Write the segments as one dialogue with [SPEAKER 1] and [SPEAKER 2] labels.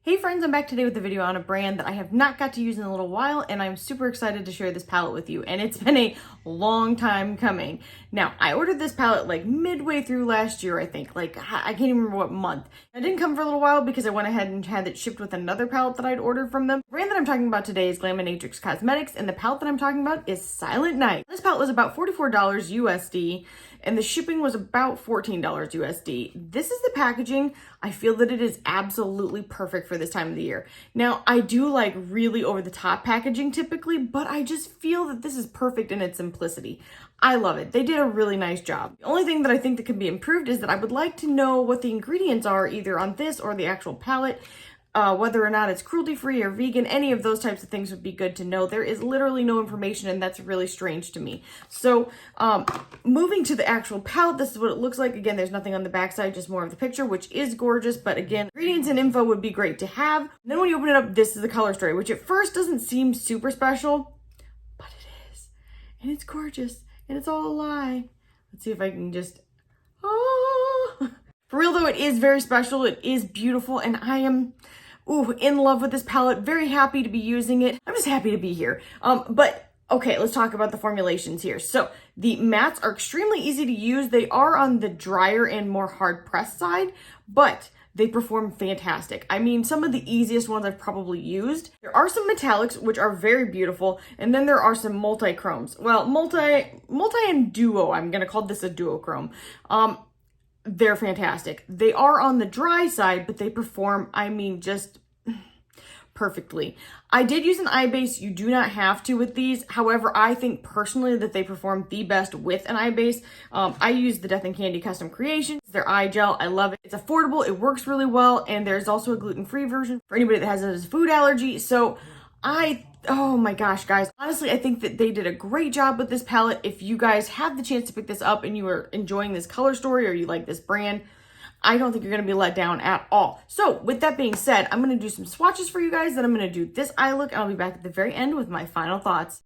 [SPEAKER 1] Hey friends, I'm back today with a video on a brand that I have not got to use in a little while, and I'm super excited to share this palette with you, and it's been a long time coming. Now, I ordered this palette like midway through last year, I think. I can't even remember what month. It didn't come for a little while because I went ahead and had it shipped with another palette that I'd ordered from them. The brand that I'm talking about today is Glaminatrix Cosmetics, and the palette that I'm talking about is Silent Night. This palette was about $44 USD, and the shipping was about $14 USD. This is the packaging. I feel that it is absolutely perfect for this time of the year. Now, I do like really over the top packaging typically, but I just feel that this is perfect in its simplicity. I love it. They did a really nice job. The only thing that I think that could be improved is that I would like to know what the ingredients are either on this or the actual palette. Whether or not it's cruelty-free or vegan, any of those types of things would be good to know. There is literally no information, and that's really strange to me. So, moving to the actual palette, this is what it looks like. Again, there's nothing on the backside, just more of the picture, which is gorgeous. But again, ingredients and info would be great to have. And then when you open it up, this is the color story, which at first doesn't seem super special, but it is. And it's gorgeous, and it's all a lie. Let's see if I can just... Oh! For real though, it is very special. It is beautiful, and I am... in love with this palette. Very happy to be using it. I'm just happy to be here. But okay, let's talk about the formulations here. So the mattes are extremely easy to use. They are on the drier and more hard pressed side, but they perform fantastic. I mean, some of the easiest ones I've probably used. There are some metallics, which are very beautiful, and then there are some multi-chromes. Well, multi and duo. I'm gonna call this a duochrome. They're fantastic. They are on the dry side, but they perform, I mean, just perfectly. I did use an eye base. You do not have to with these. However, I think personally that they perform the best with an eye base. I use the Death and Candy Custom Creations. Their eye gel. I love it. It's affordable. It works really well. And there's also a gluten-free version for anybody that has a food allergy. So oh my gosh, guys. Honestly, I think that they did a great job with this palette. If you guys have the chance to pick this up and you are enjoying this color story or you like this brand, I don't think you're going to be let down at all. So with that being said, I'm going to do some swatches for you guys. Then I'm going to do this eye look, and I'll be back at the very end with my final thoughts.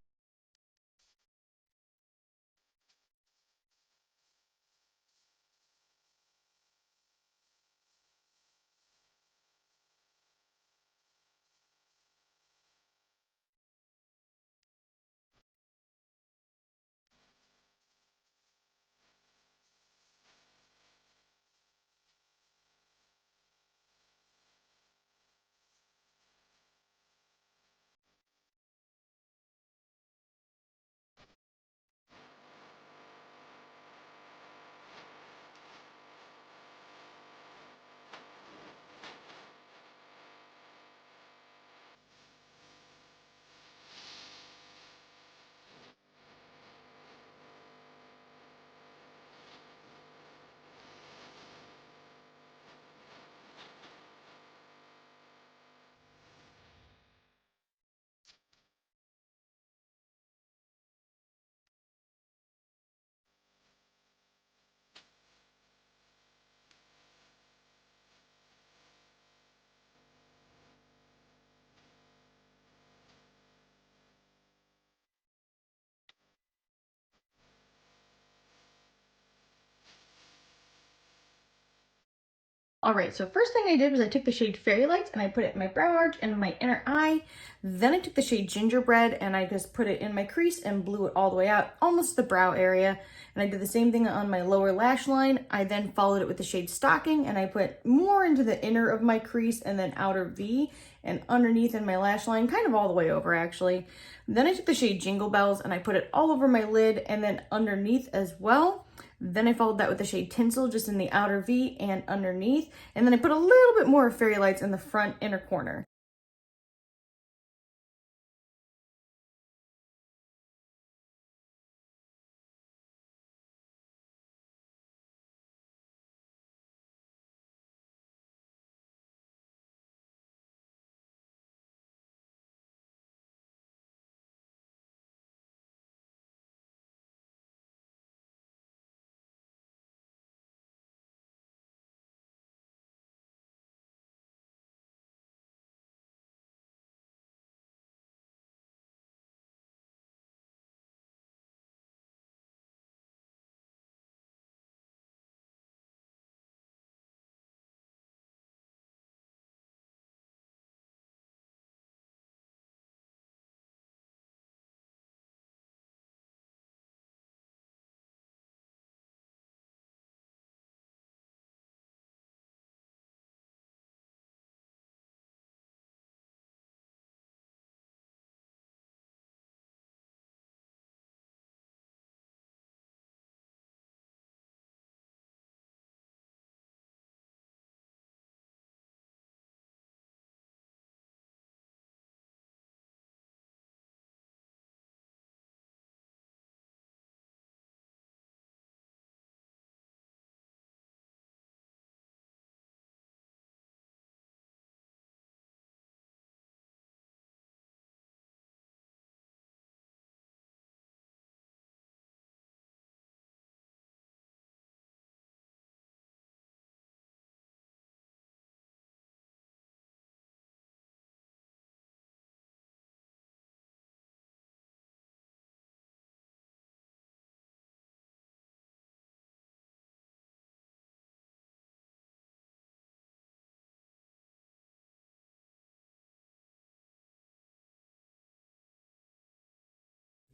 [SPEAKER 1] All right, so first thing I did was I took the shade Fairy Lights and I put it in my brow arch and my inner eye. Then I took the shade Gingerbread and I just put it in my crease and blew it all the way out, almost the brow area. And I did the same thing on my lower lash line. I then followed it with the shade Stocking and I put more into the inner of my crease and then outer V and underneath in my lash line, kind of all the way over actually. Then I took the shade Jingle Bells and I put it all over my lid and then underneath as well. Then I followed that with the shade Tinsel just in the outer V and underneath. And then I put a little bit more Fairy Lights in the front inner corner.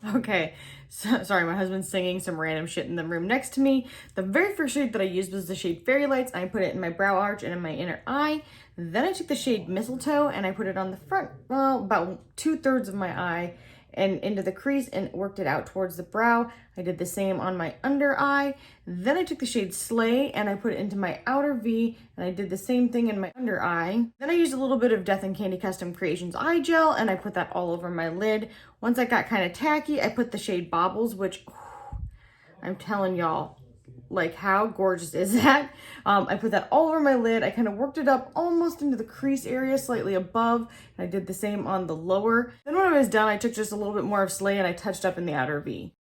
[SPEAKER 1] Okay, so, sorry, my husband's singing some random shit in the room next to me. The very first shade that I used was the shade Fairy Lights. I put it in my brow arch and in my inner eye. Then I took the shade Mistletoe and I put it on the front, well, about 2/3 of my eye and into the crease and worked it out towards the brow. I did the same on my under eye. Then I took the shade Slay and I put it into my outer V and I did the same thing in my under eye. Then I used a little bit of Death and Candy Custom Creations eye gel and I put that all over my lid. Once I got kind of tacky, I put the shade Baubles, which I'm telling y'all, like, how gorgeous is that? I put that all over my lid. I kind of worked it up almost into the crease area, slightly above. And I did the same on the lower. Then when I was done, I took just a little bit more of Slay and I touched up in the outer V.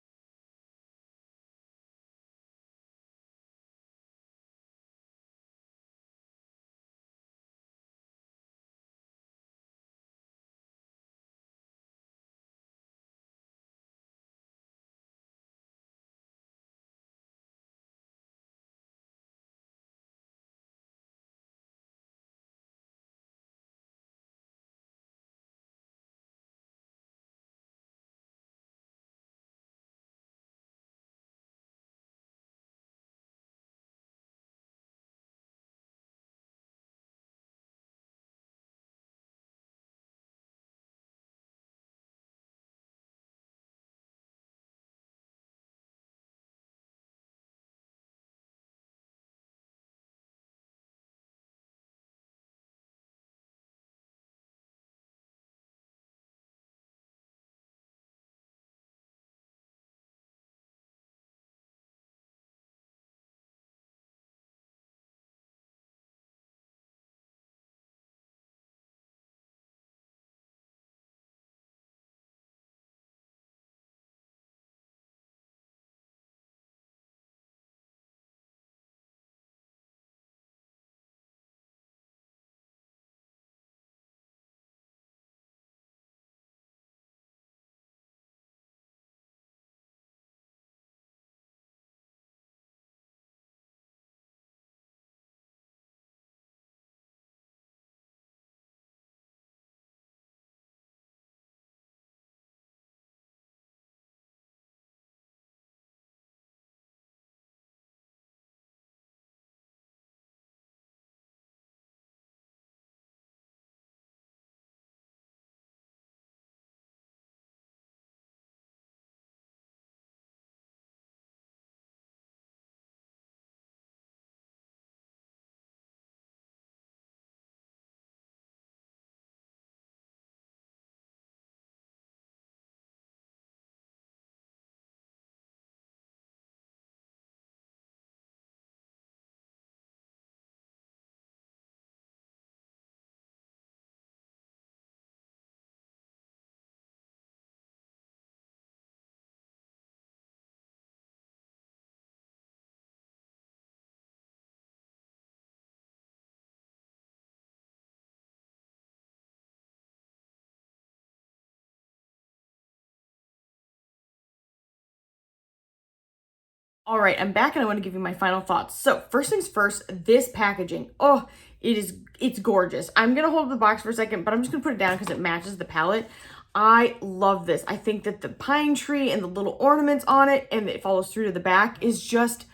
[SPEAKER 1] All right, I'm back and I want to give you my final thoughts. So first things first, this packaging, oh, it's gorgeous. I'm gonna hold the box for a second, but I'm just gonna put it down because it matches the palette. I love this. I think that the pine tree and the little ornaments on it and it follows through to the back is just,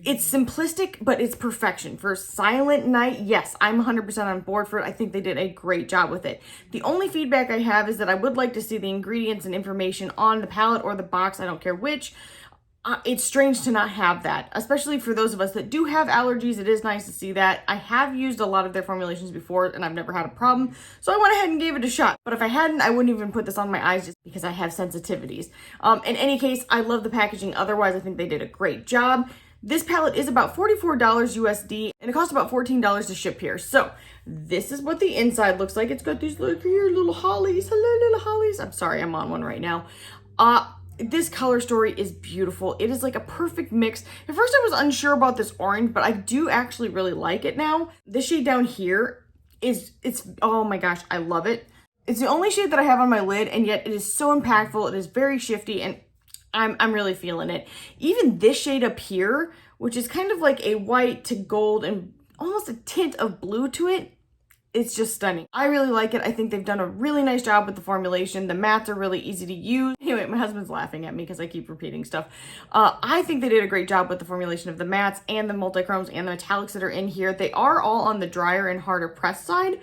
[SPEAKER 1] it's simplistic, but it's perfection. For Silent Night, yes, I'm 100% on board for it. I think they did a great job with it. The only feedback I have is that I would like to see the ingredients and information on the palette or the box, I don't care which. It's strange to not have that, especially for those of us that do have allergies. It is nice to see that. I have used a lot of their formulations before and I've never had a problem, so I went ahead and gave it a shot. But if I hadn't, I wouldn't even put this on my eyes just because I have sensitivities. In any case, I love the packaging. Otherwise, I think they did a great job. This palette is about $44 USD and it costs about $14 to ship here. So this is what the inside looks like. It's got these little hollies. Hello, little hollies. I'm sorry, I'm on one right now. This color story is beautiful. It is like a perfect mix. At first I was unsure about this orange, but I do actually really like it now. This shade down here it's, oh my gosh, I love it. It's the only shade that I have on my lid, and yet it is so impactful. It is very shifty, and I'm really feeling it. Even this shade up here, which is kind of like a white to gold and almost a tint of blue to it, it's just stunning. I really like it. I think they've done a really nice job with the formulation. The mattes are really easy to use. Anyway, my husband's laughing at me because I keep repeating stuff. I think they did a great job with the formulation of the mattes and the multi-chromes and the metallics that are in here. They are all on the drier and harder press side,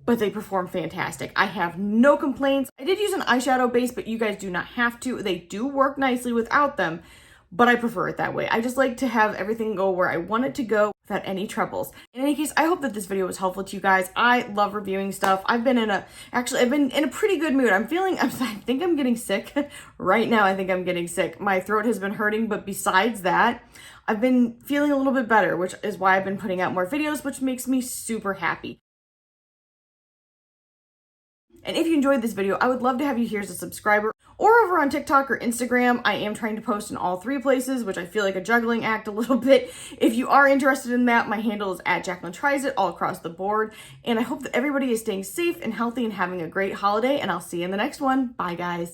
[SPEAKER 1] but they perform fantastic. I have no complaints. I did use an eyeshadow base, but you guys do not have to. They do work nicely without them, but I prefer it that way. I just like to have everything go where I want it to go without any troubles. In any case, I hope that this video was helpful to you guys. I love reviewing stuff. I've been in a pretty good mood. I think I'm getting sick. Right now, I think I'm getting sick. My throat has been hurting, but besides that, I've been feeling a little bit better, which is why I've been putting out more videos, which makes me super happy. And if you enjoyed this video, I would love to have you here as a subscriber or over on TikTok or Instagram. I am trying to post in all three places, which I feel like a juggling act a little bit. If you are interested in that, my handle is at Jaclyntriesit all across the board. And I hope that everybody is staying safe and healthy and having a great holiday, and I'll see you in the next one. Bye, guys.